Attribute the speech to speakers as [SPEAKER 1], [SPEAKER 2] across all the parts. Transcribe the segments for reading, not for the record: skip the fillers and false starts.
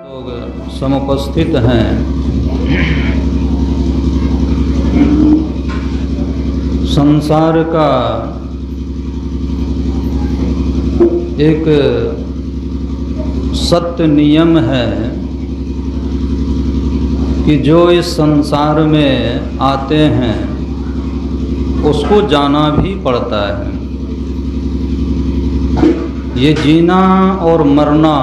[SPEAKER 1] लोग समुपस्थित हैं। संसार का एक सत्य नियम है कि जो इस संसार में आते हैं उसको जाना भी पड़ता है। ये जीना और मरना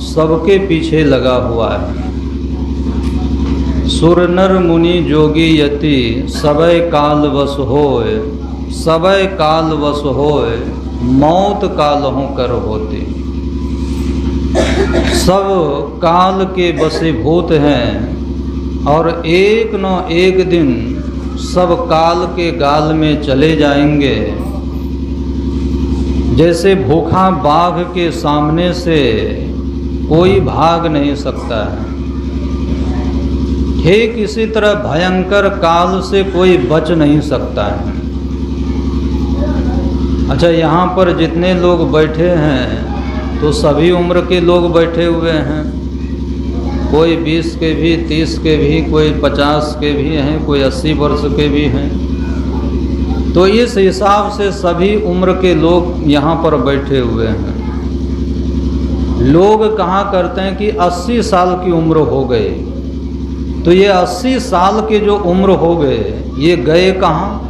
[SPEAKER 1] सबके पीछे लगा हुआ है। सुर नर मुनि जोगी यति सबय काल वश होय, सबय काल वश होय, मौत कालहु कर होते। सब काल के वशीभूत हैं और एक न एक दिन सब काल के गाल में चले जाएंगे। जैसे भूखा बाघ के सामने से कोई भाग नहीं सकता है, ठीक इसी तरह भयंकर काल से कोई बच नहीं सकता है। अच्छा, यहाँ पर जितने लोग बैठे हैं तो सभी उम्र के लोग बैठे हुए हैं। कोई 20 के भी, 30 के भी, कोई 50 के भी हैं, कोई 80 वर्ष के भी हैं। तो इस हिसाब से सभी उम्र के लोग यहाँ पर बैठे हुए हैं। लोग कहा करते हैं कि 80 साल की उम्र हो गई, तो ये 80 साल के जो उम्र हो गए ये गए कहाँ?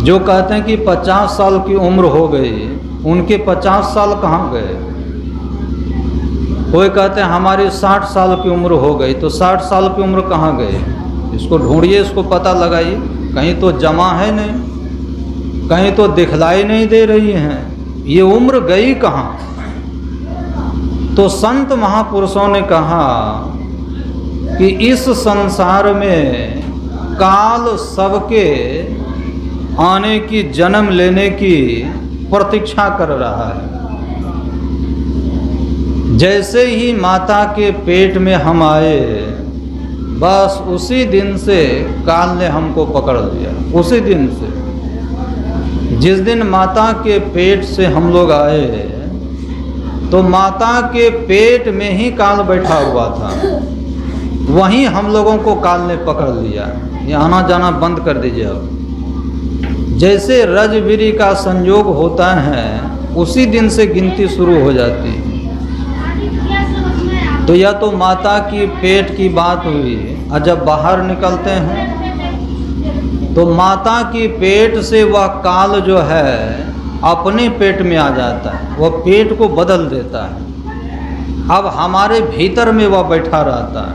[SPEAKER 1] जो कहते हैं कि 50 साल की उम्र हो गई, उनके 50 साल कहाँ गए? कोई कहते हैं हमारी 60 साल की उम्र हो गई, तो 60 साल की उम्र कहाँ गए? इसको ढूंढिए, इसको पता लगाइए। कहीं तो जमा है नहीं, कहीं तो दिखलाई नहीं दे रही हैं। ये उम्र गई कहाँ? तो संत महापुरुषों ने कहा कि इस संसार में काल सबके आने की, जन्म लेने की प्रतीक्षा कर रहा है। जैसे ही माता के पेट में हम आए, बस उसी दिन से काल ने हमको पकड़ लिया। उसी दिन से, जिस दिन माता के पेट से हम लोग आए, तो माता के पेट में ही काल बैठा हुआ था। वहीं हम लोगों को काल ने पकड़ लिया। ये आना जाना बंद कर दीजिए अब। जैसे रजबीरी का संयोग होता है, उसी दिन से गिनती शुरू हो जाती है। तो यह तो माता की पेट की बात हुई। और जब बाहर निकलते हैं तो माता की पेट से वह काल जो है अपने पेट में आ जाता है, वह पेट को बदल देता है। अब हमारे भीतर में वह बैठा रहता है।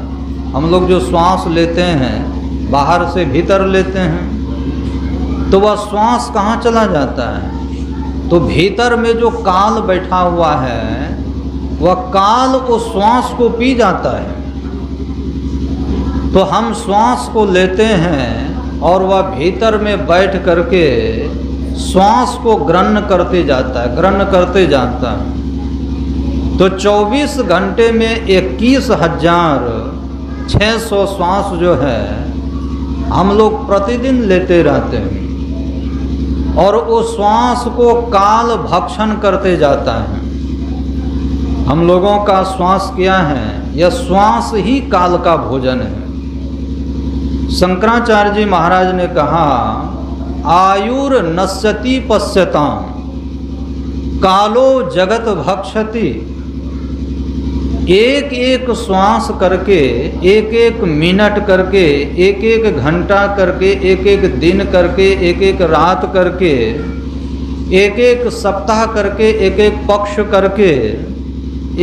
[SPEAKER 1] हम लोग जो श्वास लेते हैं बाहर से भीतर लेते हैं, तो वह श्वास कहाँ चला जाता है? तो भीतर में जो काल बैठा हुआ है, वह काल उस श्वास को पी जाता है। तो हम श्वास को लेते हैं और वह भीतर में बैठ करके श्वास को ग्रहण करते जाता है, ग्रहण करते जाता है। तो 24 घंटे में 21,600 श्वास जो है हम लोग प्रतिदिन लेते रहते हैं, और उस श्वास को काल भक्षण करते जाता है। हम लोगों का श्वास क्या है? यह श्वास ही काल का भोजन है। शंकराचार्य जी महाराज ने कहा, आयुर नश्यति पश्यताम, कालो जगत भक्षति। एक एक श्वास करके, एक एक मिनट करके, एक एक घंटा करके, एक एक दिन करके, एक एक रात करके, एक एक सप्ताह करके, एक एक पक्ष करके,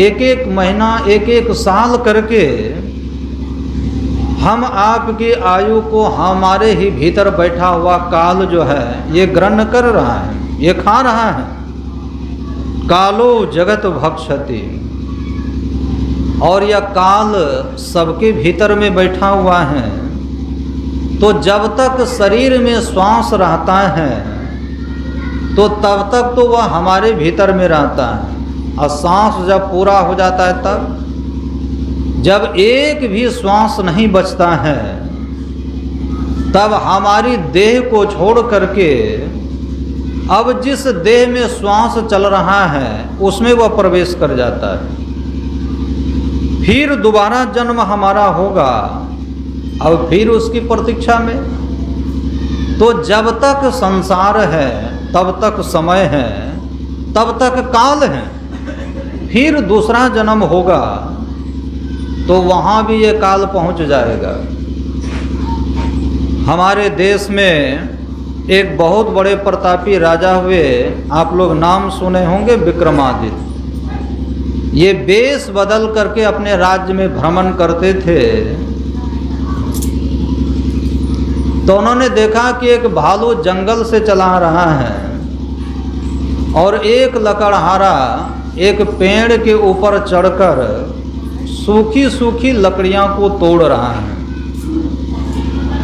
[SPEAKER 1] एक एक महीना, एक एक साल करके हम आपकी आयु को हमारे ही भीतर बैठा हुआ काल जो है ये ग्रहण कर रहा है, ये खा रहा है। कालो जगत भक्षति। और यह काल सबके भीतर में बैठा हुआ है। तो जब तक शरीर में श्वास रहता है तो तब तक तो वह हमारे भीतर में रहता है, और सांस जब पूरा हो जाता है तब, जब एक भी श्वास नहीं बचता है, तब हमारी देह को छोड़ करके अब जिस देह में श्वास चल रहा है उसमें वह प्रवेश कर जाता है। फिर दोबारा जन्म हमारा होगा, अब फिर उसकी प्रतीक्षा में। तो जब तक संसार है तब तक समय है, तब तक काल है। फिर दूसरा जन्म होगा तो वहाँ भी ये काल पहुँच जाएगा। हमारे देश में एक बहुत बड़े प्रतापी राजा हुए, आप लोग नाम सुने होंगे, विक्रमादित्य। ये वेश बदल करके अपने राज्य में भ्रमण करते थे। तो उन्होंने देखा कि एक भालू जंगल से चला रहा है और एक लकड़हारा एक पेड़ के ऊपर चढ़कर सूखी सूखी लकड़ियां को तोड़ रहा है,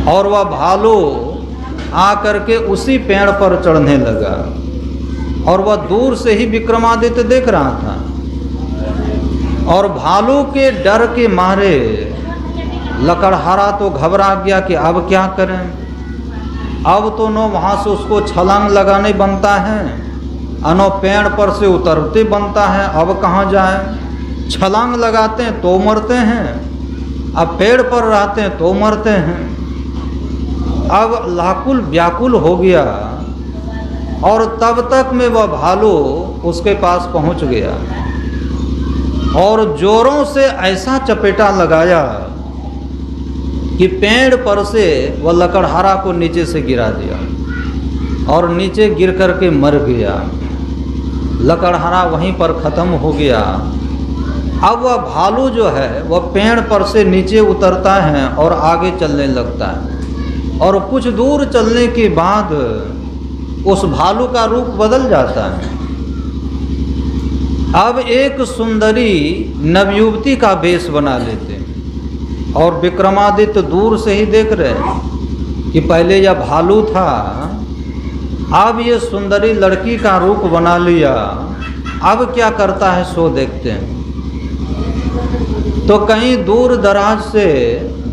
[SPEAKER 1] और वह भालू आकर के उसी पेड़ पर चढ़ने लगा, और वह दूर से ही विक्रमादित्य देख रहा था। और भालू के डर के मारे लकड़हारा तो घबरा गया कि अब क्या करें। अब तो न वहाँ से उसको छलांग लगाने बनता है, अनो पेड़ पर से उतरते बनता है। अब कहाँ जाए, छलांग लगाते हैं तो मरते हैं, अब पेड़ पर रहते हैं तो मरते हैं। अब लाकुल व्याकुल हो गया, और तब तक में वह भालू उसके पास पहुंच गया और जोरों से ऐसा चपेटा लगाया कि पेड़ पर से वह लकड़हारा को नीचे से गिरा दिया, और नीचे गिर करके मर गया। लकड़हारा वहीं पर ख़त्म हो गया। अब वह भालू जो है वह पेड़ पर से नीचे उतरता है और आगे चलने लगता है, और कुछ दूर चलने के बाद उस भालू का रूप बदल जाता है। अब एक सुंदरी नवयुवती का वेश बना लेते हैं, और विक्रमादित्य दूर से ही देख रहे हैं कि पहले यह भालू था, अब ये सुंदरी लड़की का रूप बना लिया, अब क्या करता है सो देखते हैं। तो कहीं दूर दराज से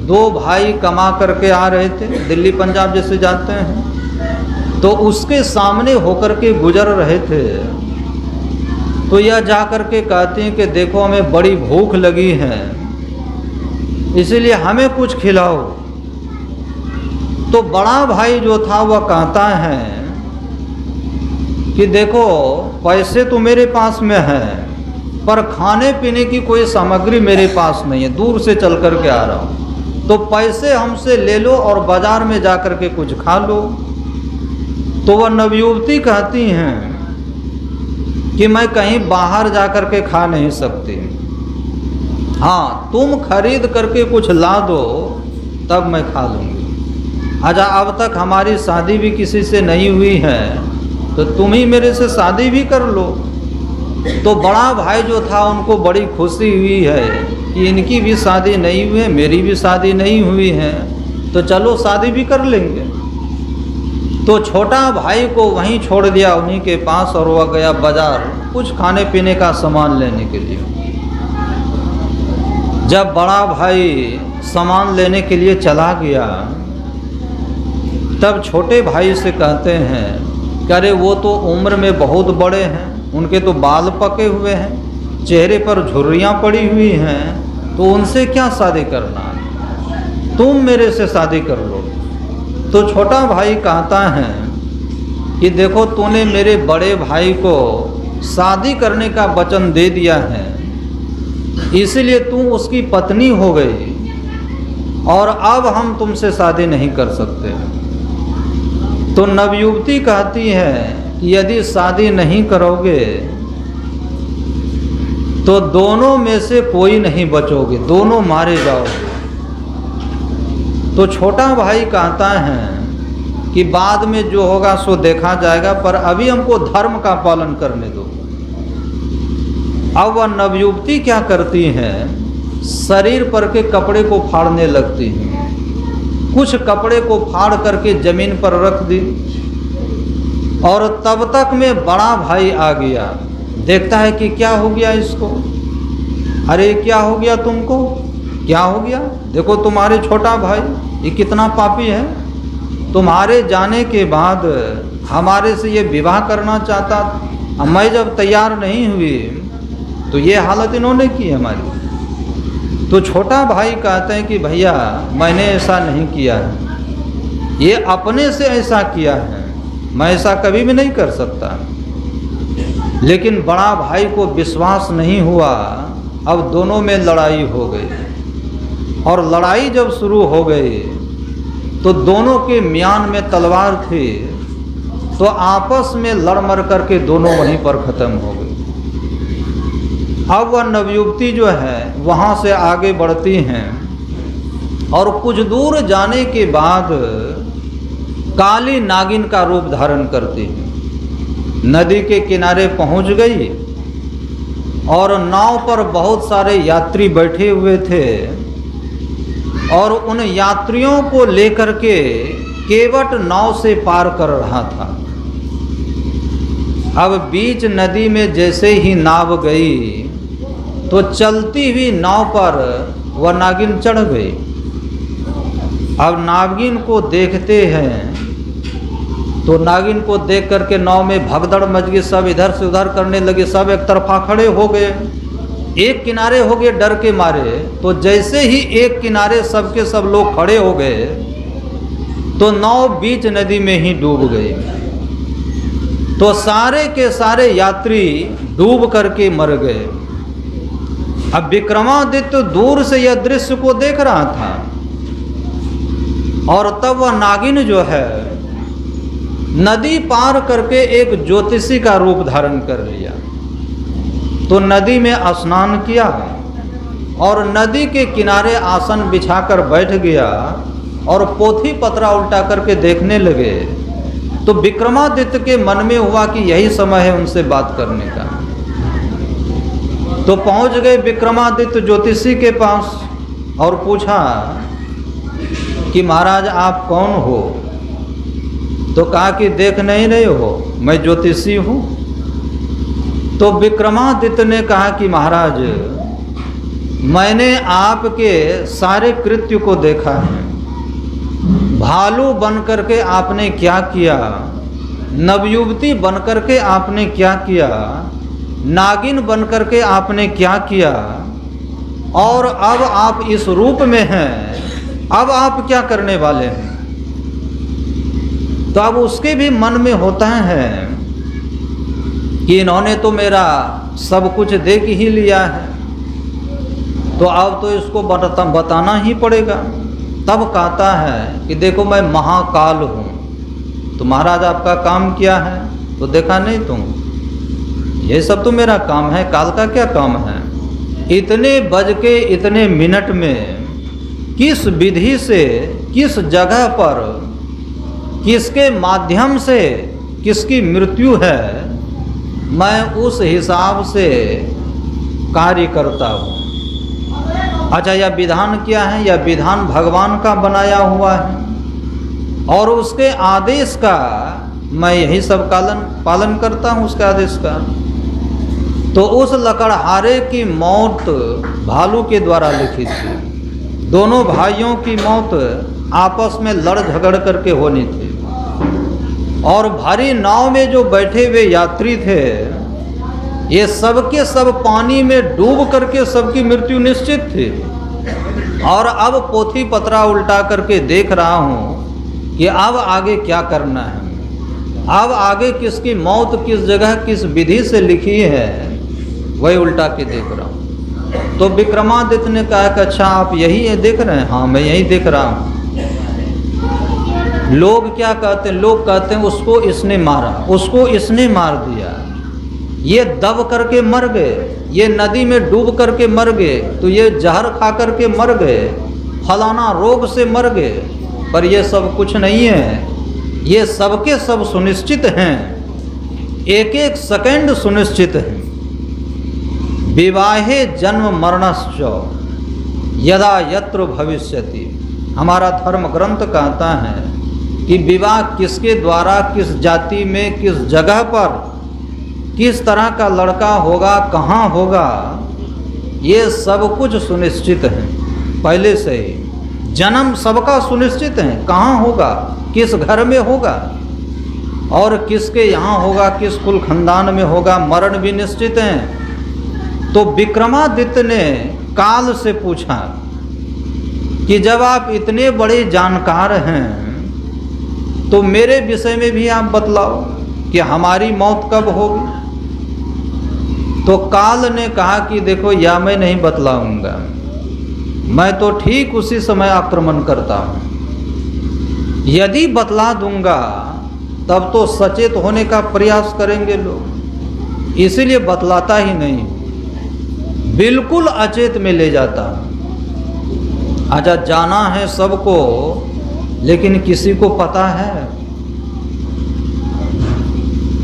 [SPEAKER 1] दो भाई कमा करके आ रहे थे, दिल्ली पंजाब जैसे जाते हैं, तो उसके सामने होकर के गुजर रहे थे। तो यह जा कर के कहते हैं कि देखो हमें बड़ी भूख लगी है, इसीलिए हमें कुछ खिलाओ। तो बड़ा भाई जो था वह कहता है कि देखो पैसे तो मेरे पास में है, पर खाने पीने की कोई सामग्री मेरे पास नहीं है, दूर से चल कर के आ रहा हूँ, तो पैसे हमसे ले लो और बाजार में जा कर के कुछ खा लो। तो वह नवयुवती कहती हैं कि मैं कहीं बाहर जा कर के खा नहीं सकती, हाँ तुम खरीद करके कुछ ला दो तब मैं खा लूँगी। अच्छा अब तक हमारी शादी भी किसी से नहीं हुई है, तो तुम ही मेरे से शादी भी कर लो। तो बड़ा भाई जो था उनको बड़ी खुशी हुई है कि इनकी भी शादी नहीं हुई है, मेरी भी शादी नहीं हुई है, तो चलो शादी भी कर लेंगे। तो छोटा भाई को वहीं छोड़ दिया उन्हीं के पास, और वह गया बाजार कुछ खाने पीने का सामान लेने के लिए। जब बड़ा भाई सामान लेने के लिए चला गया, तब छोटे भाई से कहते हैं कि अरे वो तो उम्र में बहुत बड़े हैं, उनके तो बाल पके हुए हैं, चेहरे पर झुर्रियाँ पड़ी हुई हैं, तो उनसे क्या शादी करना, तुम मेरे से शादी कर लो। तो छोटा भाई कहता है कि देखो तूने मेरे बड़े भाई को शादी करने का वचन दे दिया है, इसलिए तू उसकी पत्नी हो गई, और अब हम तुमसे शादी नहीं कर सकते। तो नवयुवती कहती है कि यदि शादी नहीं करोगे तो दोनों में से कोई नहीं बचोगे, दोनों मारे जाओगे। तो छोटा भाई कहता है कि बाद में जो होगा सो देखा जाएगा, पर अभी हमको धर्म का पालन करने दो। अब वह नवयुवती क्या करती है, शरीर पर के कपड़े को फाड़ने लगती है, कुछ कपड़े को फाड़ करके जमीन पर रख दी, और तब तक में बड़ा भाई आ गया, देखता है कि क्या हो गया इसको, अरे क्या हो गया तुमको, क्या हो गया, देखो तुम्हारे छोटा भाई ये कितना पापी है, तुम्हारे जाने के बाद हमारे से ये विवाह करना चाहता था, मैं जब तैयार नहीं हुई तो ये हालत इन्होंने की हमारी। तो छोटा भाई कहते हैं कि भैया मैंने ऐसा नहीं किया है, ये अपने से ऐसा किया है, मैं ऐसा कभी भी नहीं कर सकता। लेकिन बड़ा भाई को विश्वास नहीं हुआ, अब दोनों में लड़ाई हो गई। और लड़ाई जब शुरू हो गई तो दोनों के म्यान में तलवार थी, तो आपस में लड़ मर करके दोनों वहीं पर ख़त्म हो गए। अब वह नवयुवती जो है वहाँ से आगे बढ़ती हैं और कुछ दूर जाने के बाद काली नागिन का रूप धारण करती है। नदी के किनारे पहुँच गई और नाव पर बहुत सारे यात्री बैठे हुए थे और उन यात्रियों को लेकर के केवट नाव से पार कर रहा था। अब बीच नदी में जैसे ही नाव गई तो चलती हुई नाव पर वह नागिन चढ़ गई। अब नागिन को देखते हैं तो नागिन को देख करके नाव में भगदड़ मच गई, सब इधर से उधर करने लगे, सब एक तरफा खड़े हो गए, एक किनारे हो गए डर के मारे। तो जैसे ही एक किनारे सबके सब लोग खड़े हो गए तो नाव बीच नदी में ही डूब गई। तो सारे के सारे यात्री डूब करके मर गए। अब विक्रमादित्य दूर से यह दृश्य को देख रहा था और तब वह नागिन जो है नदी पार करके एक ज्योतिषी का रूप धारण कर लिया। तो नदी में स्नान किया और नदी के किनारे आसन बिछाकर बैठ गया और पोथी पत्रा उल्टा करके देखने लगे। तो विक्रमादित्य के मन में हुआ कि यही समय है उनसे बात करने का। तो पहुंच गए विक्रमादित्य ज्योतिषी के पास और पूछा कि महाराज आप कौन हो? तो कहा कि देख नहीं रहे हो, मैं ज्योतिषी हूँ। तो विक्रमादित्य ने कहा कि महाराज मैंने आपके सारे कृत्य को देखा है। भालू बन करके आपने क्या किया, नवयुवती बन करके आपने क्या किया, नागिन बन करके आपने क्या किया, और अब आप इस रूप में हैं, अब आप क्या करने वाले हैं? तो अब उसके भी मन में होता है कि इन्होंने तो मेरा सब कुछ देख ही लिया है, तो अब तो इसको बताना ही पड़ेगा। तब कहता है कि देखो मैं महाकाल हूँ। तो महाराज आपका काम क्या है? तो देखा नहीं तुम, ये सब तो मेरा काम है, काल का क्या काम है? इतने बज के इतने मिनट में किस विधि से, किस जगह पर, किसके माध्यम से किसकी मृत्यु है, मैं उस हिसाब से कार्य करता हूँ। अच्छा, यह विधान क्या है? यह विधान भगवान का बनाया हुआ है और उसके आदेश का मैं यही सब पालन करता हूँ, उसके आदेश का। तो उस लकड़हारे की मौत भालू के द्वारा लिखी थी। दोनों भाइयों की मौत आपस में लड़ झगड़ करके होनी थी और भारी नाव में जो बैठे हुए यात्री थे ये सबके सब पानी में डूब करके सबकी मृत्यु निश्चित थी। और अब पोथी पत्रा उल्टा करके देख रहा हूँ कि अब आगे क्या करना है, अब आगे किसकी मौत किस जगह किस विधि से लिखी है, वही उल्टा के देख रहा हूँ। तो विक्रमादित्य ने कहा कि अच्छा आप यही देख रहे हैं? हाँ मैं यही देख रहा हूँ। लोग क्या कहते हैं? लोग कहते हैं उसको इसने मारा, उसको इसने मार दिया, ये दब करके मर गए, ये नदी में डूब करके मर गए, तो ये जहर खा करके मर गए, फलाना रोग से मर गए। पर ये सब कुछ नहीं है, ये सबके सब सुनिश्चित हैं, एक एक सेकंड सुनिश्चित है। विवाहे जन्म मरणश्च यदा यत्र भविष्यति। हमारा धर्म ग्रंथ कहता है कि विवाह किसके द्वारा, किस जाति में, किस जगह पर, किस तरह का लड़का होगा, कहाँ होगा, ये सब कुछ सुनिश्चित है पहले से ही। जन्म सबका सुनिश्चित है, कहाँ होगा, किस घर में होगा, और किसके यहाँ होगा, किस कुल खानदान में होगा, मरण भी निश्चित है। तो विक्रमादित्य ने काल से पूछा कि जब आप इतने बड़े जानकार हैं तो मेरे विषय में भी आप बतलाओ कि हमारी मौत कब होगी। तो काल ने कहा कि देखो, या मैं नहीं बतलाऊंगा, मैं तो ठीक उसी समय आक्रमण करता हूँ। यदि बतला दूंगा तब तो सचेत होने का प्रयास करेंगे लोग, इसीलिए बतलाता ही नहीं, बिल्कुल अचेत में ले जाता। अच्छा, जाना है सबको, लेकिन किसी को पता है,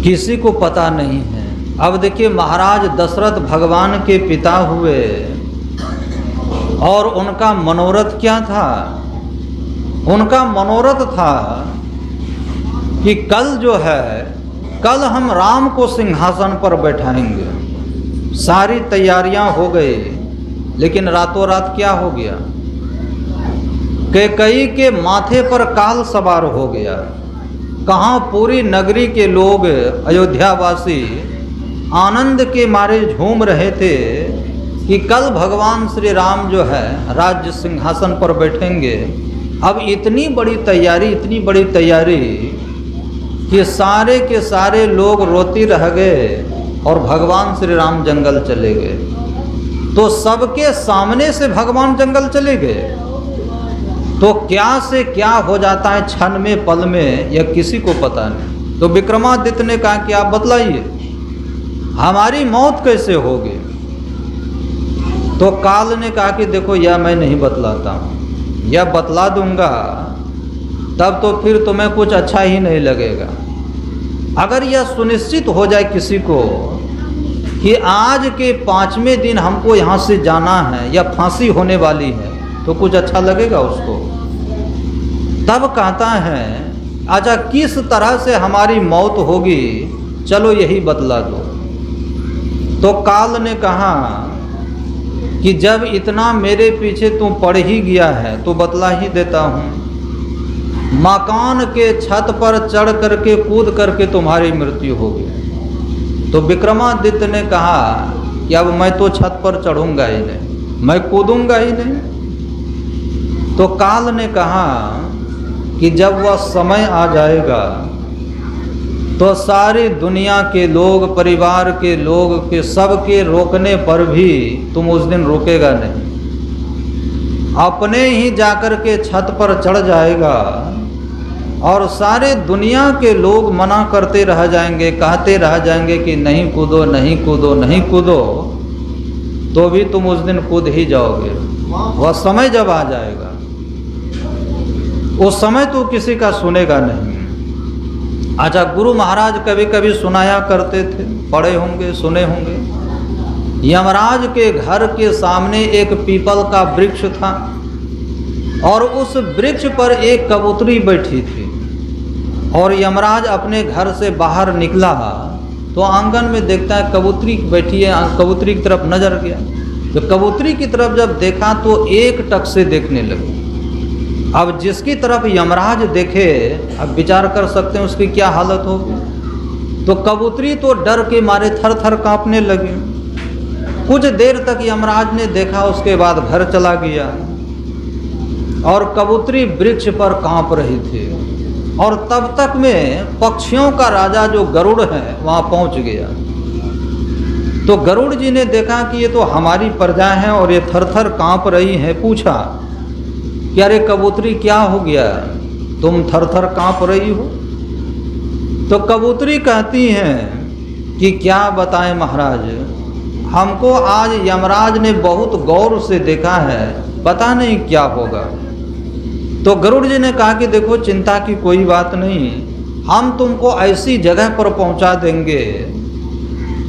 [SPEAKER 1] किसी को पता नहीं है। अब देखिए, महाराज दशरथ भगवान के पिता हुए और उनका मनोरथ क्या था? उनका मनोरथ था कि कल जो है, कल हम राम को सिंहासन पर बैठाएंगे। सारी तैयारियां हो गई, लेकिन रातों रात क्या हो गया? कैकेयी के माथे पर काल सवार हो गया। कहाँ पूरी नगरी के लोग, अयोध्यावासी आनंद के मारे झूम रहे थे कि कल भगवान श्री राम जो है राज्य सिंहासन पर बैठेंगे। अब इतनी बड़ी तैयारी, इतनी बड़ी तैयारी कि सारे के सारे लोग रोती रह गए और भगवान श्री राम जंगल चले गए। तो सबके सामने से भगवान जंगल चले गए, तो क्या से क्या हो जाता है क्षण में, पल में, यह किसी को पता नहीं। तो विक्रमादित्य ने कहा कि आप बतलाइए, हमारी मौत कैसे होगी? तो काल ने कहा कि देखो, यह मैं नहीं बतलाता हूँ, यह बतला दूंगा तब तो फिर तुम्हें कुछ अच्छा ही नहीं लगेगा। अगर यह सुनिश्चित हो जाए किसी को कि आज के 5वें दिन हमको यहाँ से जाना है या फांसी होने वाली है, तो कुछ अच्छा लगेगा उसको? तब कहता है, अच्छा किस तरह से हमारी मौत होगी, चलो यही बतला दो। तो काल ने कहा कि जब इतना मेरे पीछे तू पड़ ही गया है तो बतला ही देता हूँ। मकान के छत पर चढ़ करके, कूद करके तुम्हारी मृत्यु होगी। तो विक्रमादित्य ने कहा कि अब मैं तो छत पर चढ़ूंगा ही नहीं, मैं कूदूंगा ही नहीं। तो काल ने कहा कि जब वह समय आ जाएगा तो सारी दुनिया के लोग, परिवार के लोग के सबके रोकने पर भी तुम उस दिन रुकेगा नहीं, अपने ही जाकर के छत पर चढ़ जाएगा और सारे दुनिया के लोग मना करते रह जाएंगे, कहते रह जाएंगे कि नहीं कूदो, नहीं कूदो, नहीं कूदो, तो भी तुम उस दिन कूद ही जाओगे। वह समय जब आ जाएगा, उस समय तो किसी का सुनेगा नहीं। अच्छा, गुरु महाराज कभी कभी सुनाया करते थे, पढ़े होंगे, सुने होंगे। यमराज के घर के सामने एक पीपल का वृक्ष था और उस वृक्ष पर एक कबूतरी बैठी थी, और यमराज अपने घर से बाहर निकला तो आंगन में देखता है कबूतरी बैठी है। कबूतरी की तरफ नजर गया, तो कबूतरी की तरफ जब देखा तो एक टक से देखने लगे। अब जिसकी तरफ यमराज देखे, अब विचार कर सकते हैं उसकी क्या हालत होगी। तो कबूतरी तो डर के मारे थर थर कांपने लगी। कुछ देर तक यमराज ने देखा, उसके बाद घर चला गया और कबूतरी वृक्ष पर कांप रही थी। और तब तक में पक्षियों का राजा जो गरुड़ है वहाँ पहुँच गया। तो गरुड़ जी ने देखा कि ये तो हमारी प्रजा है और ये थर थर कांप रही है। पूछा कि अरे कबूतरी क्या हो गया, तुम थर थर कांप रही हो? तो कबूतरी कहती हैं कि क्या बताएं महाराज, हमको आज यमराज ने बहुत गौर से देखा है, पता नहीं क्या होगा। तो गरुड़ जी ने कहा कि देखो, चिंता की कोई बात नहीं, हम तुमको ऐसी जगह पर पहुंचा देंगे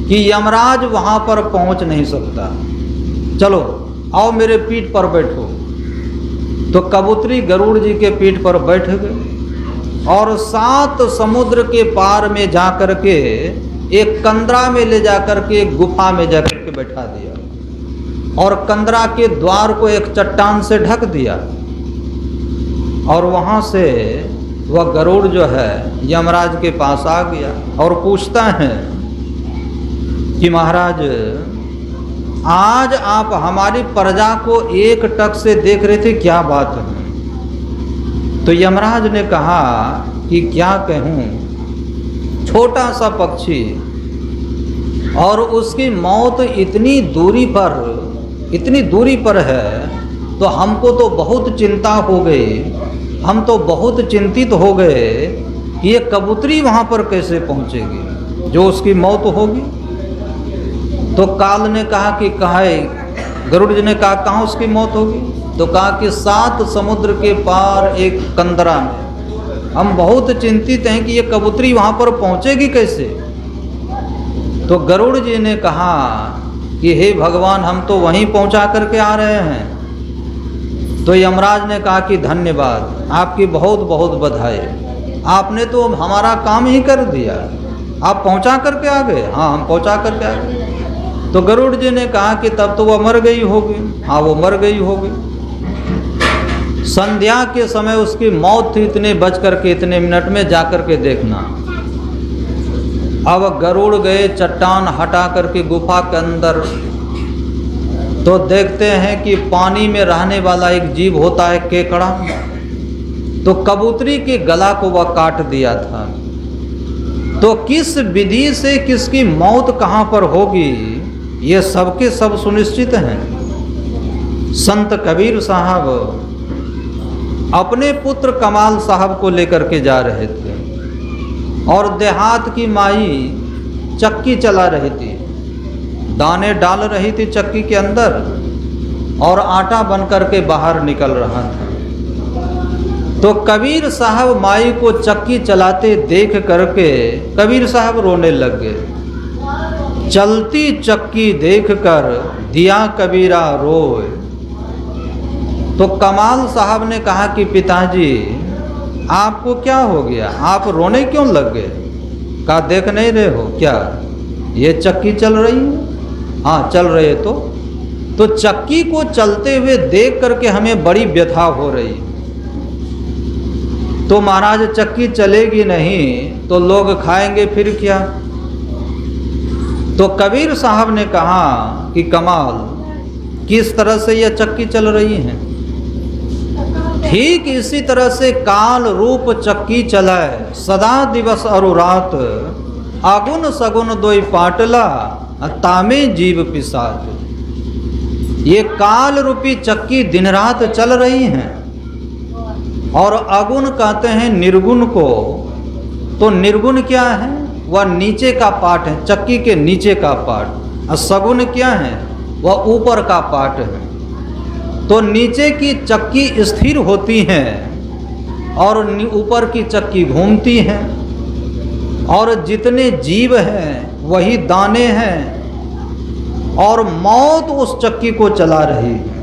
[SPEAKER 1] कि यमराज वहां पर पहुंच नहीं सकता। चलो आओ मेरे पीठ पर बैठो। तो कबूतरी गरुड़ जी के पीठ पर बैठ गए और 7 समुद्र के पार में जा कर के एक कंदरा में ले जाकर के एक गुफा में जाकर के बैठा दिया और कंदरा के द्वार को एक चट्टान से ढक दिया। और वहाँ से वह गरुड़ जो है यमराज के पास आ गया और पूछता है कि महाराज, आज आप हमारी प्रजा को एक टक से देख रहे थे, क्या बात है? तो यमराज ने कहा कि क्या कहूँ, छोटा सा पक्षी और उसकी मौत इतनी दूरी पर है, तो हमको तो बहुत चिंता हो गई, हम तो बहुत चिंतित हो गए कि ये कबूतरी वहाँ पर कैसे पहुँचेगी जो उसकी मौत होगी। तो काल ने कहा कि कहाँ, गरुड़ जी ने कहा कहाँ उसकी मौत होगी? तो कहा कि 7 समुद्र के पार एक कंदरा में। हम बहुत चिंतित हैं कि ये कबूतरी वहाँ पर पहुँचेगी कैसे। तो गरुड़ जी ने कहा कि हे भगवान, हम तो वहीं पहुँचा करके आ रहे हैं। तो यमराज ने कहा कि धन्यवाद, आपकी बहुत बहुत बधाई, आपने तो हमारा काम ही कर दिया, आप पहुँचा करके आ गए। हाँ, हम पहुँचा करके आ गए। तो गरुड़ जी ने कहा कि तब तो वह मर गई होगी। हाँ, वो मर गई होगी। संध्या के समय उसकी मौत थी, इतने बज करके इतने मिनट में जा करके देखना। अब गरुड़ गए चट्टान हटा करके गुफा के अंदर, तो देखते हैं कि पानी में रहने वाला एक जीव होता है केकड़ा, तो कबूतरी के गला को वह काट दिया था। तो किस विधि से किसकी मौत कहाँ पर होगी, ये सबके सब सुनिश्चित हैं। संत कबीर साहब अपने पुत्र कमाल साहब को लेकर के जा रहे थे और देहात की माई चक्की चला रही थी, दाने डाल रही थी चक्की के अंदर और आटा बन करके बाहर निकल रहा था। तो कबीर साहब माई को चक्की चलाते देख करके कबीर साहब रोने लग गए। चलती चक्की देखकर दिया कबीरा रोए। तो कमाल साहब ने कहा कि पिताजी, आपको क्या हो गया, आप रोने क्यों लग गए? कहा देख नहीं रहे हो क्या, ये चक्की चल रही है? हाँ, चल रही है। तो चक्की को चलते हुए देख करके हमें बड़ी व्यथा हो रही। तो महाराज, चक्की चलेगी नहीं तो लोग खाएंगे फिर क्या? तो कबीर साहब ने कहा कि कमाल, किस तरह से यह चक्की चल रही है? ठीक इसी तरह से काल रूप चक्की चलाए, सदा दिवस और रात, आगुन सगुन दोई पाटला, तामे जीव पिसाच। ये काल रूपी चक्की दिन रात चल रही हैं। और अगुण कहते हैं निर्गुण को। तो निर्गुण क्या है? वह नीचे का पार्ट है, चक्की के नीचे का पार्ट। और सगुण क्या है? वह ऊपर का पार्ट है। तो नीचे की चक्की स्थिर होती है और ऊपर की चक्की घूमती है। और जितने जीव हैं वही दाने हैं, और मौत उस चक्की को चला रही है।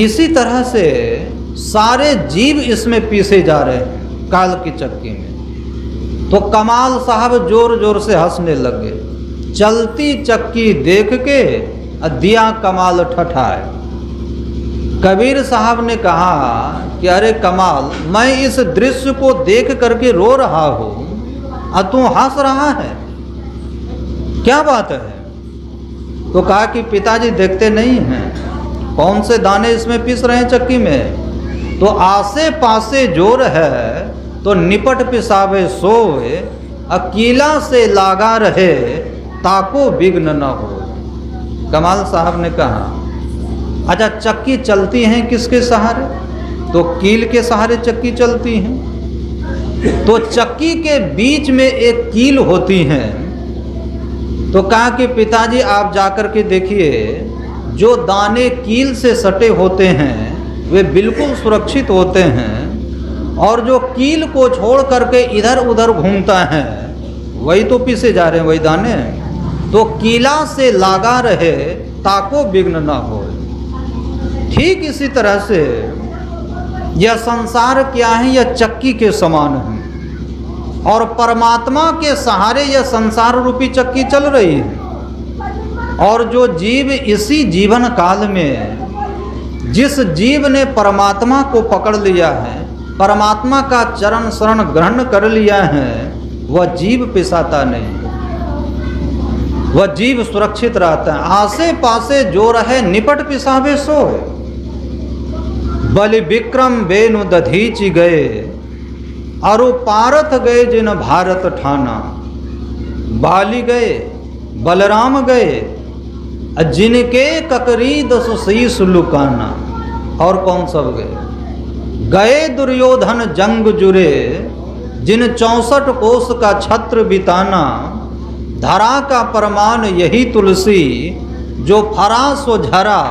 [SPEAKER 1] इसी तरह से सारे जीव इसमें पीसे जा रहे हैं काल की चक्की में। तो कमाल साहब जोर जोर से हंसने लगे। चलती चक्की देख के दिया कमाल ठठाए। कबीर साहब ने कहा कि अरे कमाल, मैं इस दृश्य को देख करके रो रहा हूँ और तू हंस रहा है, क्या बात है? तो कहा कि पिताजी देखते नहीं हैं कौन से दाने इसमें पिस रहे हैं चक्की में? तो आसे पासे जोर है तो निपट पिसावे सोए, अकीला से लागा रहे ताको विघ्न न हो। कमाल साहब ने कहा अच्छा, चक्की चलती हैं किसके सहारे? तो कील के सहारे चक्की चलती हैं। तो चक्की के बीच में एक कील होती है। तो कहा कि पिताजी आप जाकर के देखिए, जो दाने कील से सटे होते हैं वे बिल्कुल सुरक्षित होते हैं, और जो कील को छोड़ करके इधर उधर घूमता है वही तो पीसे जा रहे हैं, वही दाने। तो कीला से लागा रहे ताको विघ्न न हो। ठीक इसी तरह से यह संसार क्या है? यह चक्की के समान है, और परमात्मा के सहारे यह संसार रूपी चक्की चल रही है। और जो जीव इसी जीवन काल में, जिस जीव ने परमात्मा को पकड़ लिया है, परमात्मा का चरण शरण ग्रहण कर लिया है, वह जीव पिसाता नहीं, वह जीव सुरक्षित रहता है। आसे पासे जो रहे निपट पिसावे सोए, बलि विक्रम बेनु दधीचि गए, अरु पारथ गए जिन भारत ठाना। बाली गए, बलराम गए, जिनके ककरी दस शीस लुकाना। और कौन सब गए? गए दुर्योधन जंग जुरे, जिन 64 कोस का छत्र बिताना। धरा का परमान यही तुलसी, जो फरा सो झरा,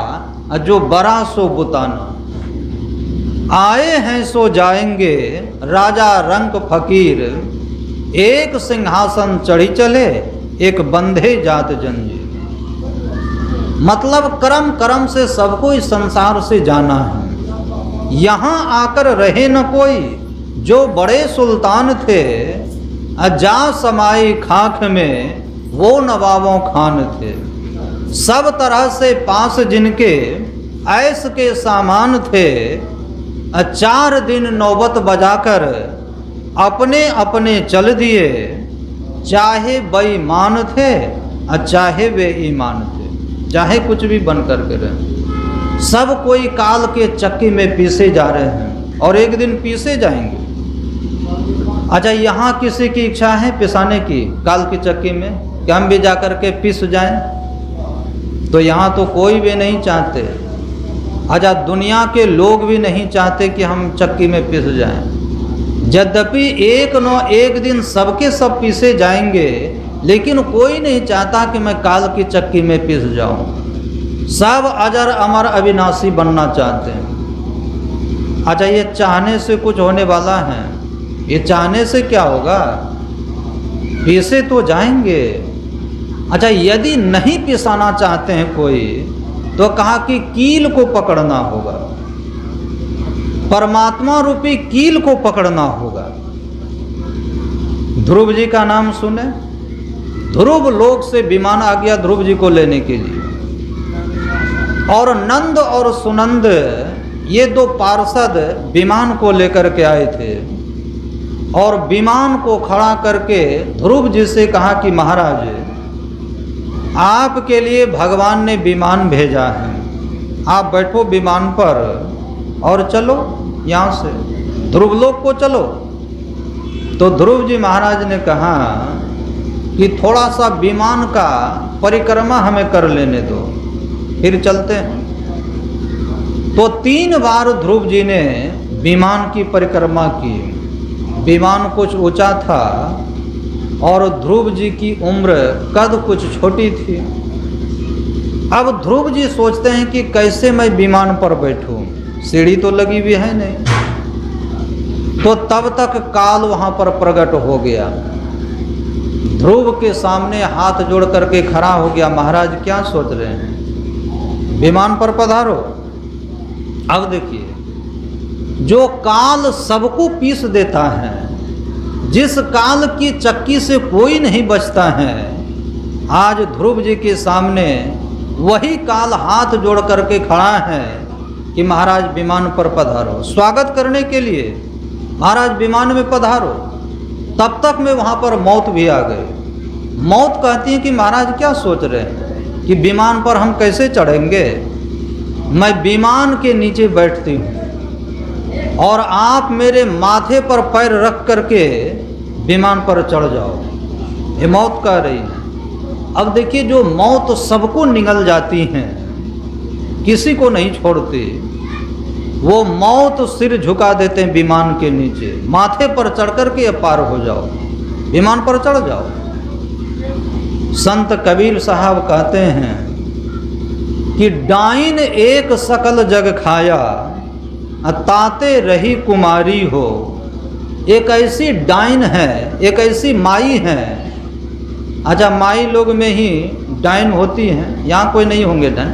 [SPEAKER 1] जो बरा सो बुताना। आए हैं सो जाएंगे, राजा रंक फकीर, एक सिंहासन चढ़ी चले, एक बंधे जात जंजीर। मतलब कर्म कर्म से सबको इस संसार से जाना है, यहाँ आकर रहे न कोई। जो बड़े सुल्तान थे जा समाई खाक में, वो नवाबों खान थे। सब तरह से पास जिनके ऐस के सामान थे, 4 दिन नौबत बजाकर अपने अपने चल दिए। चाहे बेईमान थे चाहे वे ईमान थे, चाहे कुछ भी बन करके रहे, सब कोई काल के चक्की में पीसे जा रहे हैं और एक दिन पीसे जाएंगे। अच्छा, यहाँ किसी की इच्छा है पिसाने की काल की चक्की में कि हम भी जाकर के पिस जाएं? तो यहाँ तो कोई भी नहीं चाहते। अच्छा, दुनिया के लोग भी नहीं चाहते कि हम चक्की में पिस जाएं। यद्यपि एक न एक दिन सबके सब पीसे जाएंगे, लेकिन कोई नहीं चाहता कि मैं काल की चक्की में पिस जाऊं। सब अजर अमर अविनाशी बनना चाहते हैं। अच्छा, ये चाहने से कुछ होने वाला है? ये चाहने से क्या होगा? पीसे तो जाएंगे। अच्छा, यदि नहीं पिसाना चाहते हैं कोई, तो कहा कि कील को पकड़ना होगा, परमात्मा रूपी कील को पकड़ना होगा। ध्रुव जी का नाम सुने? ध्रुव लोक से विमान आ गया ध्रुव जी को लेने के लिए, और नंद और सुनंद ये 2 पार्षद विमान को लेकर के आए थे, और विमान को खड़ा करके ध्रुव जी से कहा कि महाराज, आपके लिए भगवान ने विमान भेजा है, आप बैठो विमान पर और चलो यहाँ से ध्रुवलोक को चलो। तो ध्रुव जी महाराज ने कहा कि थोड़ा सा विमान का परिक्रमा हमें कर लेने दो, फिर चलते हैं। तो 3 बार ध्रुव जी ने विमान की परिक्रमा की। विमान कुछ ऊंचा था और ध्रुव जी की उम्र कद कुछ छोटी थी। अब ध्रुव जी सोचते हैं कि कैसे मैं विमान पर बैठूं, सीढ़ी तो लगी हुई है नहीं। तो तब तक काल वहां पर प्रकट हो गया, ध्रुव के सामने हाथ जोड़ करके खड़ा हो गया। महाराज क्या सोच रहे हैं, विमान पर पधारो। अब देखिए, जो काल सबको पीस देता है, जिस काल की चक्की से कोई नहीं बचता है, आज ध्रुव जी के सामने वही काल हाथ जोड़ करके खड़ा है कि महाराज विमान पर पधारो। स्वागत करने के लिए महाराज विमान में पधारो। तब तक में वहाँ पर मौत भी आ गई। मौत कहती है कि महाराज क्या सोच रहे हैं कि विमान पर हम कैसे चढ़ेंगे? मैं विमान के नीचे बैठती हूँ और आप मेरे माथे पर पैर रख करके विमान पर चढ़ जाओ। ये मौत कह रही है। अब देखिए, जो मौत सबको निगल जाती हैं, किसी को नहीं छोड़ती, वो मौत सिर झुका देते हैं विमान के नीचे, माथे पर चढ़ करके पार हो जाओ, विमान पर चढ़ जाओ। संत कबीर साहब कहते हैं कि डाइन एक सकल जग खाया, ताते रही कुमारी हो। एक ऐसी डाइन है, एक ऐसी माई है। अच्छा, माई लोग में ही डाइन होती हैं, यहाँ कोई नहीं होंगे डाइन,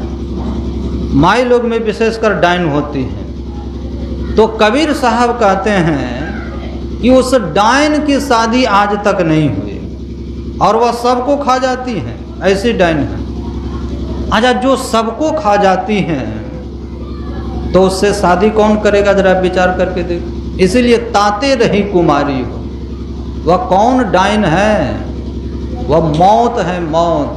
[SPEAKER 1] माई लोग में विशेषकर डाइन होती हैं। तो कबीर साहब कहते हैं कि उस डाइन की शादी आज तक नहीं हुई और वह सबको खा जाती हैं, ऐसी डाइन है। अच्छा, जो सबको खा जाती हैं तो उससे शादी कौन करेगा? जरा विचार करके देख। इसलिए ताते रही कुमारी हो। वह कौन डाइन है? वह मौत है, मौत।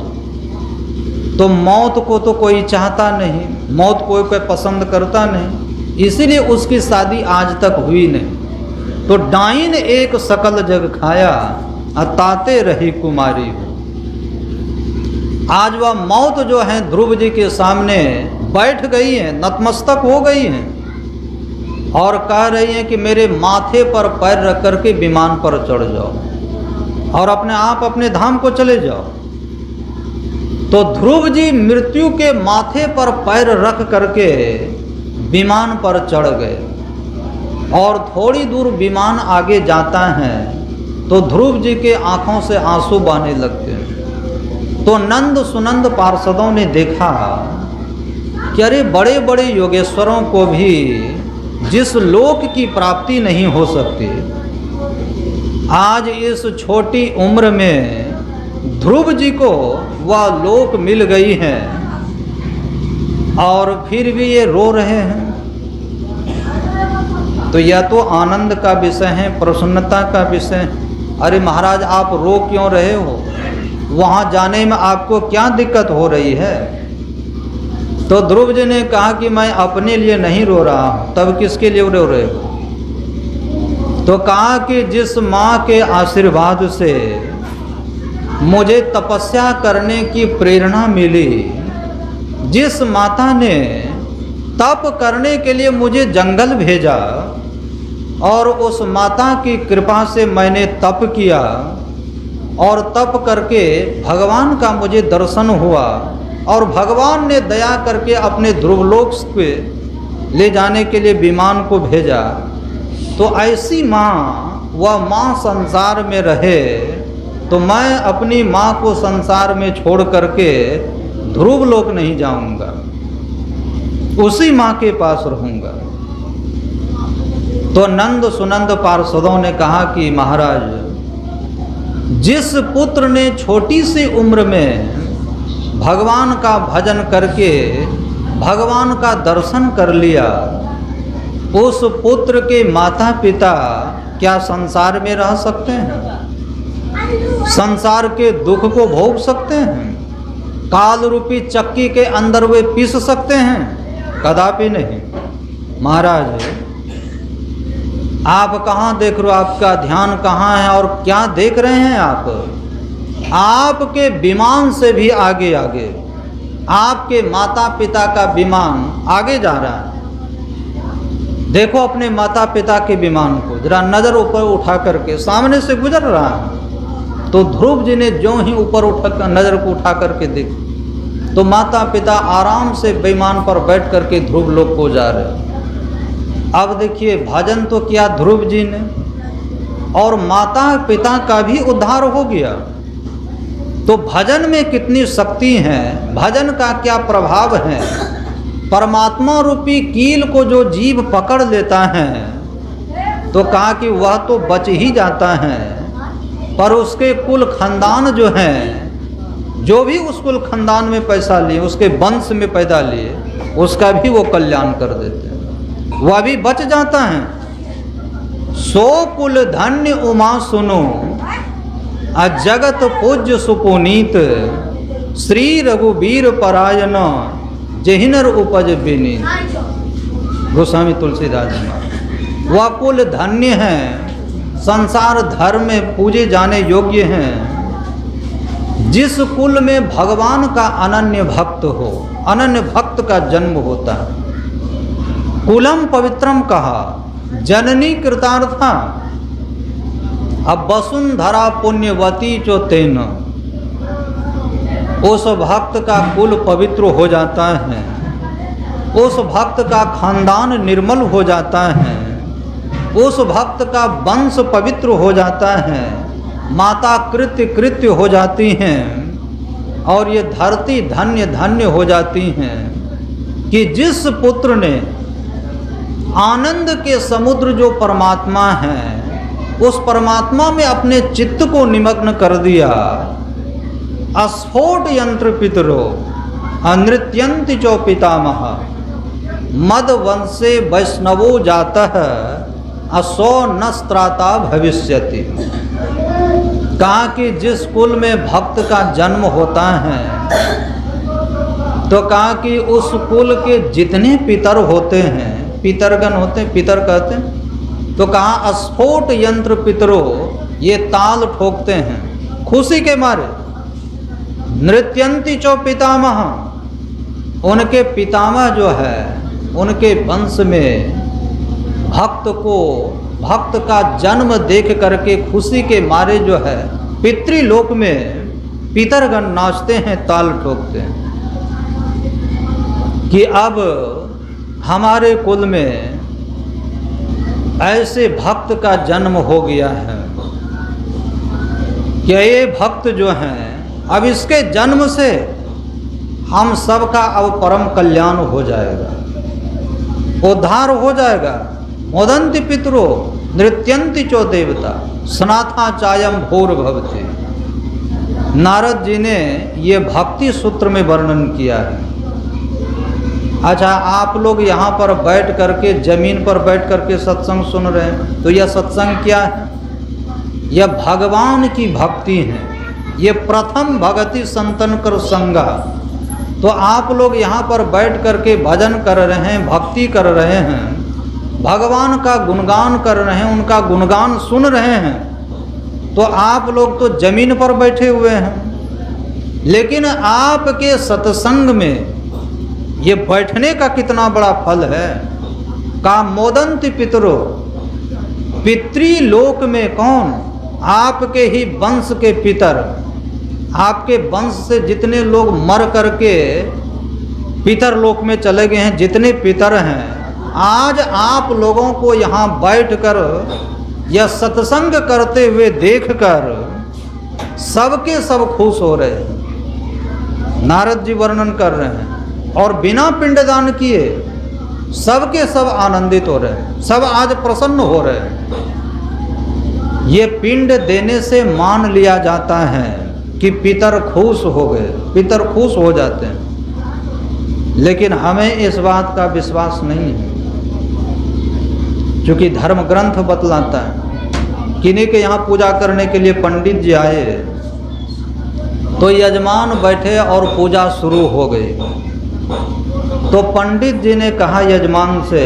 [SPEAKER 1] तो मौत को तो कोई चाहता नहीं, मौत कोई पसंद करता नहीं, इसीलिए उसकी शादी आज तक हुई नहीं। तो डाइन एक सकल जग खाया, ताते रही कुमारी हो। आज वह मौत जो है ध्रुव जी के सामने बैठ गई है, नतमस्तक हो गई है और कह रही है कि मेरे माथे पर पैर रख करके विमान पर चढ़ जाओ और अपने आप अपने धाम को चले जाओ। तो ध्रुव जी मृत्यु के माथे पर पैर रख करके विमान पर चढ़ गए और थोड़ी दूर विमान आगे जाता है तो ध्रुव जी के आंखों से आंसू बहने लगते हैं। तो नंद सुनंद पार्षदों ने देखा कि अरे बड़े बड़े योगेश्वरों को भी जिस लोक की प्राप्ति नहीं हो सकती, आज इस छोटी उम्र में ध्रुव जी को वह लोक मिल गई है और फिर भी ये रो रहे हैं। तो यह तो आनंद का विषय है, प्रसन्नता का विषय है। अरे महाराज आप रो क्यों रहे हो? वहाँ जाने में आपको क्या दिक्कत हो रही है? तो ध्रुव जी ने कहा कि मैं अपने लिए नहीं रो रहा हूँ। तब किसके लिए रो रहे हो? तो कहा कि जिस माँ के आशीर्वाद से मुझे तपस्या करने की प्रेरणा मिली, जिस माता ने तप करने के लिए मुझे जंगल भेजा और उस माता की कृपा से मैंने तप किया और तप करके भगवान का मुझे दर्शन हुआ और भगवान ने दया करके अपने ध्रुवलोक पे ले जाने के लिए विमान को भेजा। तो ऐसी माँ, वह माँ संसार में रहे तो मैं अपनी माँ को संसार में छोड़ करके ध्रुवलोक नहीं जाऊंगा, उसी माँ के पास रहूंगा। तो नंद सुनंद पार्षदों ने कहा कि महाराज, जिस पुत्र ने छोटी सी उम्र में भगवान का भजन करके भगवान का दर्शन कर लिया, उस पुत्र के माता पिता क्या संसार में रह सकते हैं? संसार के दुख को भोग सकते हैं? काल रूपी चक्की के अंदर वे पीस सकते हैं? कदापि नहीं। महाराज आप कहाँ देख रहे हो? आपका ध्यान कहाँ है और क्या देख रहे हैं आप? आपके विमान से भी आगे आगे आपके माता पिता का विमान आगे जा रहा है। देखो अपने माता पिता के विमान को, जरा नजर ऊपर उठा करके, सामने से गुजर रहा है। तो ध्रुव जी ने जो ही ऊपर उठा नजर को उठा करके देखा तो माता पिता आराम से विमान पर बैठ करके ध्रुव लोक को जा रहे। अब देखिए भजन तो किया ध्रुव जी ने और माता पिता का भी उद्धार हो गया। तो भजन में कितनी शक्ति है, भजन का क्या प्रभाव है। परमात्मा रूपी कील को जो जीव पकड़ लेता है तो कहा कि वह तो बच ही जाता है, पर उसके कुल खानदान जो हैं, जो भी उस कुल खानदान में पैसा लिए, उसके वंश में पैदा लिए, उसका भी वो कल्याण कर देते हैं, वह भी बच जाता है। सो कुल धन्य उमा सुनो, जगत पूज्य सुपुनीत, श्री रघुबीर परायण, जहिनर उपज विनीत। गोस्वामी तुलसीदास जी, वह कुल धन्य हैं, संसार धर्म में पूजे जाने योग्य हैं, जिस कुल में भगवान का अनन्य भक्त हो, अनन्य भक्त का जन्म होता है। कुलम पवित्रम कहा, जननी कृतार्था, अब वसुंधरा पुण्यवती जो तेन, उस भक्त का कुल पवित्र हो जाता है, उस भक्त का खानदान निर्मल हो जाता है, उस भक्त का वंश पवित्र हो जाता है, माता कृत्य कृत्य हो जाती हैं और ये धरती धन्य धन्य हो जाती हैं कि जिस पुत्र ने आनंद के समुद्र जो परमात्मा है, उस परमात्मा में अपने चित्त को निमग्न कर दिया। अस्फोट यंत्र पितरो अनृत्यंति चो पितामह, मद वंशे वैष्णवो जातः असो न स्त्राता भविष्यति। कहा कि जिस कुल में भक्त का जन्म होता है तो कहा कि उस कुल के जितने पितर होते हैं, पितरगण होते हैं, पितर कहते हैं, तो कहा अस्फोट यंत्र पितरो, ये ताल ठोकते हैं खुशी के मारे। नृत्यंती चो पितामह, उनके पितामह जो है उनके वंश में भक्त का जन्म देख करके खुशी के मारे जो है पितृलोक में पितरगण नाचते हैं, ताल ठोकते हैं कि अब हमारे कुल में ऐसे भक्त का जन्म हो गया है कि ये भक्त जो हैं अब इसके जन्म से हम सबका अब परम कल्याण हो जाएगा, उद्धार हो जाएगा। मोदंती पितरो नृत्यंती चो देवता सनाथा चायम भोर भवते। नारद जी ने ये भक्ति सूत्र में वर्णन किया है। अच्छा, आप लोग यहाँ पर बैठ करके, जमीन पर बैठ करके सत्संग सुन रहे हैं, तो यह सत्संग क्या है? यह भगवान की भक्ति है, ये प्रथम भगति संतन कर संगा। तो आप लोग यहाँ पर बैठ करके भजन कर रहे हैं, भक्ति कर रहे हैं, भगवान का गुणगान कर रहे हैं, उनका गुणगान सुन रहे हैं, तो आप लोग तो जमीन पर बैठे हुए हैं, लेकिन आपके सत्संग में ये बैठने का कितना बड़ा फल है। का मोदंती पितरो, पितृलोक में कौन? आपके ही वंश के पितर, आपके वंश से जितने लोग मर करके पितर लोक में चले गए हैं, जितने पितर हैं, आज आप लोगों को यहाँ बैठकर यह सत्संग करते हुए देखकर सबके सब खुश हो रहे हैं। नारद जी वर्णन कर रहे हैं, और बिना पिंडदान किए सबके सब आनंदित हो रहे हैं, सब आज प्रसन्न हो रहे हैं। ये पिंड देने से मान लिया जाता है कि पितर खुश हो गए, पितर खुश हो जाते हैं, लेकिन हमें इस बात का विश्वास नहीं है, क्योंकि धर्म ग्रंथ बतलाता है। किन्हीं के यहाँ पूजा करने के लिए पंडित जी आए तो यजमान बैठे और पूजा शुरू हो गई। तो पंडित जी ने कहा यजमान से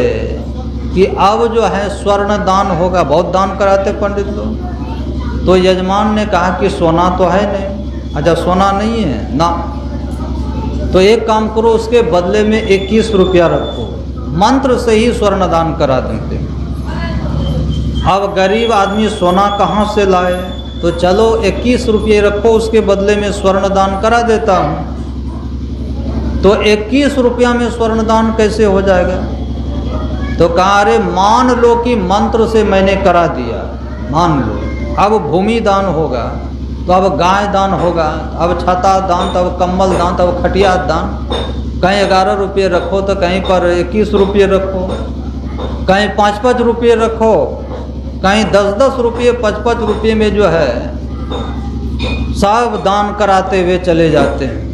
[SPEAKER 1] कि अब जो है स्वर्ण दान होगा। बहुत दान कराते पंडित लोग। तो यजमान ने कहा कि सोना तो है नहीं। अच्छा, सोना नहीं है ना, तो एक काम करो, उसके बदले में 21 रुपया रखो, मंत्र से ही स्वर्ण दान करा देते। अब गरीब आदमी सोना कहाँ से लाए, तो चलो 21 रुपये रखो, उसके बदले में स्वर्ण दान करा देता हूँ। तो 21 रुपया में स्वर्ण दान कैसे हो जाएगा? तो कहा, अरे मान लो कि मंत्र से मैंने करा दिया, मान लो, अब भूमि दान होगा, तो अब गाय दान होगा, अब छाता दान, तब कम्बल दान, तब खटिया दान। कहीं 11 रुपये रखो तो कहीं पर 21 रुपये रखो, कहीं 5-5 रुपये रखो, कहीं 10-10 रुपये 5-5 रुपये में जो है सब दान कराते हुए चले जाते हैं।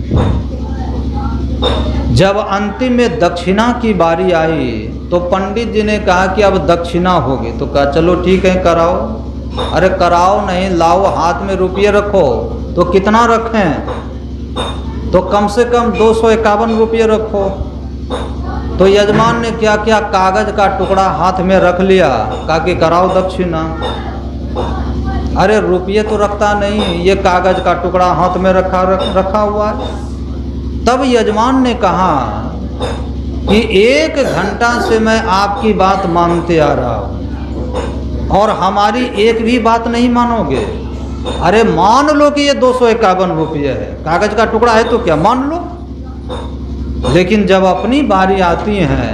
[SPEAKER 1] जब अंतिम में दक्षिणा की बारी आई तो पंडित जी ने कहा कि अब दक्षिणा होगी। तो कहा चलो ठीक है, कराओ। अरे कराओ नहीं, लाओ, हाथ में रुपये रखो। तो कितना रखें? तो कम से कम 251 रुपये रखो। तो यजमान ने क्या किया, कागज का टुकड़ा हाथ में रख लिया, कहा कि कराओ दक्षिणा। अरे रुपये तो रखता नहीं, ये कागज का टुकड़ा हाथ में रखा हुआ है। तब यजमान ने कहा कि 1 घंटा से मैं आपकी बात मानते आ रहा हूँ और हमारी एक भी बात नहीं मानोगे। अरे मान लो कि ये 251 रुपये है, कागज का टुकड़ा है तो क्या, मान लो। लेकिन जब अपनी बारी आती है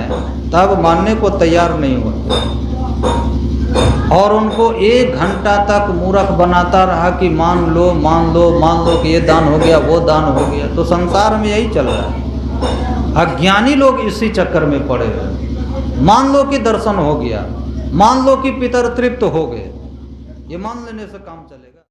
[SPEAKER 1] तब मानने को तैयार नहीं होते, और उनको 1 घंटा तक मूर्ख बनाता रहा कि मान लो मान लो मान लो कि ये दान हो गया, वो दान हो गया। तो संसार में यही चल रहा है। अज्ञानी लोग इसी चक्कर में पड़े हैं। मान लो कि दर्शन हो गया, मान लो कि पितर तृप्त हो गए, ये मान लेने से काम चलेगा।